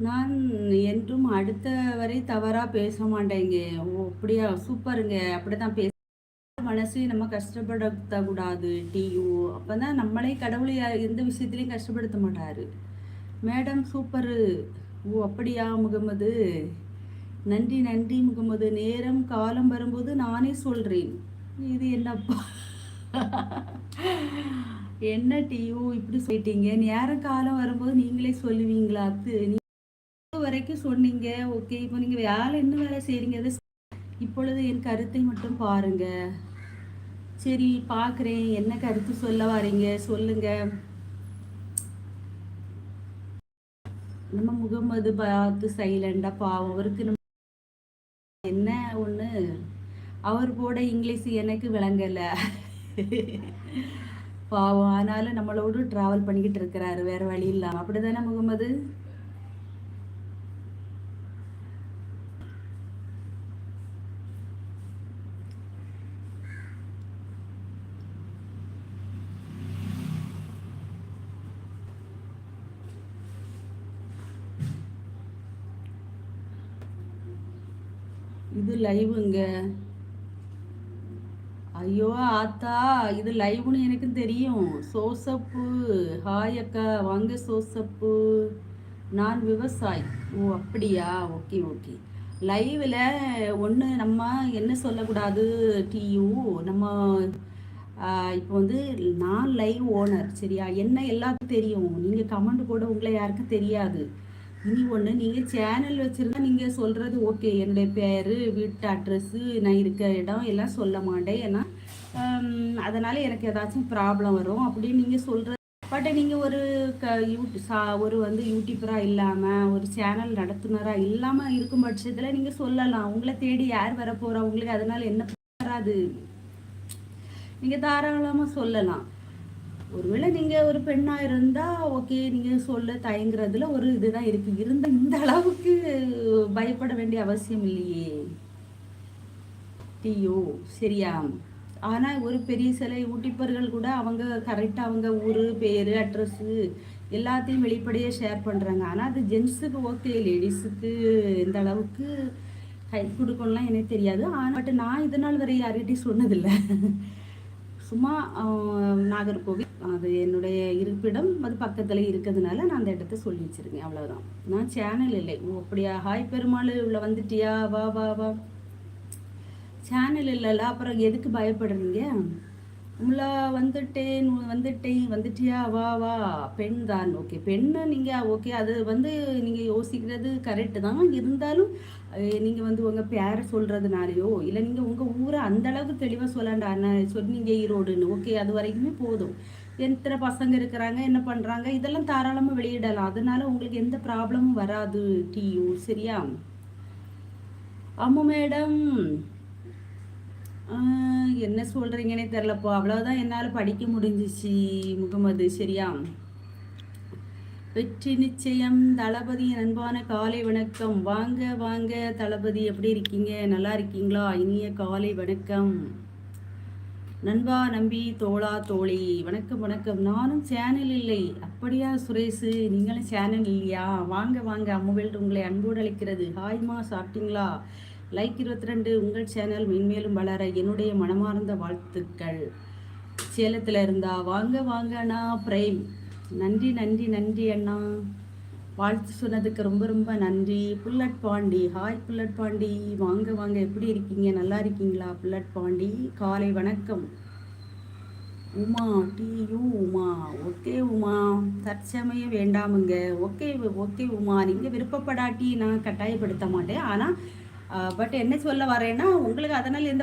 நான் என்றும் அடுத்தவரை தவறா பேச மாட்டேங்க. ஓ! அப்படியா? சூப்பருங்க. அப்படிதான் மனசையும் நம்ம கஷ்டப்படுத்தக்கூடாது. டியூ அப்பதான் நம்மளே கடவுள் எந்த விஷயத்திலையும் கஷ்டப்படுத்த மாட்டாரு. Madam super. ஓ! அப்படியா முகமது? நன்றி நன்றி முகமது. நேரம் காலம் வரும்போது நானே சொல்றேன். இது என்னப்பா? என்ன டியூ இப்படி சொல்லிட்டீங்க? நேரம் காலம் வரும்போது நீங்களே சொல்லுவீங்களா? வரைக்கும் சொன்னீங்க. ஓகே. இப்போ நீங்க என்ன வேலை செய்றீங்க? இப்பொழுது என் கருத்தை மட்டும் பாருங்க. சரி பார்க்குறேன். என்ன கருத்து சொல்ல வாரீங்க? சொல்லுங்க. நம்ம முகமது பார்த்து சைலண்டா பாவம். அவருக்கு என்ன ஒண்ணு அவர் போட இங்கிலீஷ் எனக்கு விளங்கல. பாவம். ஆனாலும் நம்மளோடு டிராவல் பண்ணிக்கிட்டு இருக்கிறாரு. வேற வழி இல்லாம. அப்படிதானே முகமது? இது லைவுங்க. ஐயோ ஆத்தா, இது லைவ்னு எனக்கு தெரியும். சோசப்பு. ஹாய் அக்கா, வாங்க சோசப்பு. நான் விவசாயி. ஓ அப்படியா? Okay okay. லைவில் ஒன்று நம்ம என்ன சொல்லக்கூடாது டியூ நம்ம இப்போ வந்து நான் லைவ் ஓனர் சரியா? என்ன எல்லாத்துக்கும் தெரியும். நீங்கள் கமெண்ட் போட உங்களை யாருக்கும் தெரியாது. இனி ஒன்று நீங்கள் சேனல் வச்சுருந்தா நீங்கள் சொல்கிறது ஓகே. என்னுடைய பேர், வீட்டு அட்ரெஸ்ஸு, நான் இருக்கிற இடம் எல்லாம் சொல்ல மாட்டேன். ஏன்னா அதனால் எனக்கு ஏதாச்சும் ப்ராப்ளம் வரும் அப்படின்னு நீங்கள் சொல்கிறது. பட் நீங்கள் ஒரு ஒரு வந்து யூடியூபராக இல்லாமல் ஒரு சேனல் நடத்துனராக இல்லாமல் இருக்கும் பட்சத்தில் நீங்கள் சொல்லலாம். உங்களை தேடி யார் வர போகிறா? உங்களுக்கு அதனால் என்ன வராது. நீங்கள் தாராளமாக சொல்லலாம். ஒருவேளை நீங்கள் ஒரு பெண்ணாக இருந்தால் ஓகே, நீங்கள் சொல்ல தயங்குறதுல ஒரு இதுதான் இருக்குது. இருந்த இந்த அளவுக்கு பயப்பட வேண்டிய அவசியம் இல்லையே டியோ சரியா? ஆனால் ஒரு பெரிய சில யூடியூபர்கள் கூட அவங்க கரெக்டாக அவங்க ஊர், பேர், அட்ரஸ்ஸு எல்லாத்தையும் வெளிப்படையாக ஷேர் பண்ணுறாங்க. ஆனால் அது ஜென்ஸுக்கு ஓகே, லேடிஸுக்கு எந்த அளவுக்கு கை கொடுக்கணும்லாம் எனக்கு தெரியாது. ஆனால் பட் நான் இதனால் வரை யார்கிட்டையும் சொன்னதில்லை. சும்மா நாகர்கோவில் அது என்னுடைய இருப்பிடம், அது பக்கத்தில் இருக்கிறதுனால நான் அந்த இடத்த சொல்லி வச்சுருக்கேன். அவ்வளோதான். நான் சேனல் இல்லை. ஓ அப்படியா? ஹாய் பெருமாள், உள்ள வந்துட்டியா? வா வா வா. சேனல் இல்லைல்ல, அப்புறம் எதுக்கு பயப்படுறீங்க? உள்ள வந்துட்டேன் வந்துட்டியா? வா வா. பெண் தான். ஓகே, பெண்ணு நீங்கள் ஓகே, அது வந்து நீங்கள் யோசிக்கிறது கரெக்டு தான். இருந்தாலும் நீங்கள் வந்து உங்கள் பேரை சொல்கிறதுனாலையோ இல்லை நீங்கள் உங்கள் ஊரை அந்தளவுக்கு தெளிவாக சொல்லாண்டா சொன்னீங்க ஈரோடுன்னு. ஓகே, அது வரைக்குமே போதும். எத்தனை பசங்க இருக்கிறாங்க, என்ன பண்ணுறாங்க, இதெல்லாம் தாராளமாக வெளியிடலாம். அதனால உங்களுக்கு எந்த ப்ராப்ளமும் வராது டியூ சரியா? ஆமாம் மேடம். என்ன சொல்கிறீங்கன்னே தெரிலப்போ. அவ்வளோதான் என்னால் படிக்க முடிஞ்சிச்சு முகமது சரியா? வெற்றி நிச்சயம். தளபதி அன்பான காலை வணக்கம். வாங்க வாங்க தளபதி, எப்படி இருக்கீங்க? நல்லா இருக்கீங்களா? இனிய காலை வணக்கம் நண்பா, நம்பி, தோழா, தோழி. வணக்கம் வணக்கம். நானும் சேனல் இல்லை. அப்படியா சுரேஷ், நீங்களும் சேனல் இல்லையா? வாங்க வாங்க, அம்முவேல் உங்களை அன்போடு அழைக்கிறது. ஹாய்மா, சாப்பிட்டீங்களா? லைக் 22. உங்கள் சேனல் மென்மேலும் வளர என்னுடைய மனமார்ந்த வாழ்த்துக்கள். சேலத்தில் இருந்தா வாங்க வாங்க அண்ணா பிரேம். நன்றி நன்றி நன்றி அண்ணா, வாழ்த்து சொன்னதுக்கு ரொம்ப ரொம்ப நன்றி. Bullet Pandi, hi Bullet Pandi, வாங்க வாங்க, எப்படி இருக்கீங்க? நல்லா இருக்கீங்களா? புல்லட் பாண்டி காலை வணக்கம். உமா டியூ உமா. ஓகே உமா, தற்சமயம் வேண்டாமுங்க. ஓகே ஓகே உமா, நீங்கள் விருப்பப்படாட்டி நான் கட்டாயப்படுத்த மாட்டேன். ஆனால் பட் என்ன சொல்ல வரேன்னா உங்களுக்கு அதனால் எந்த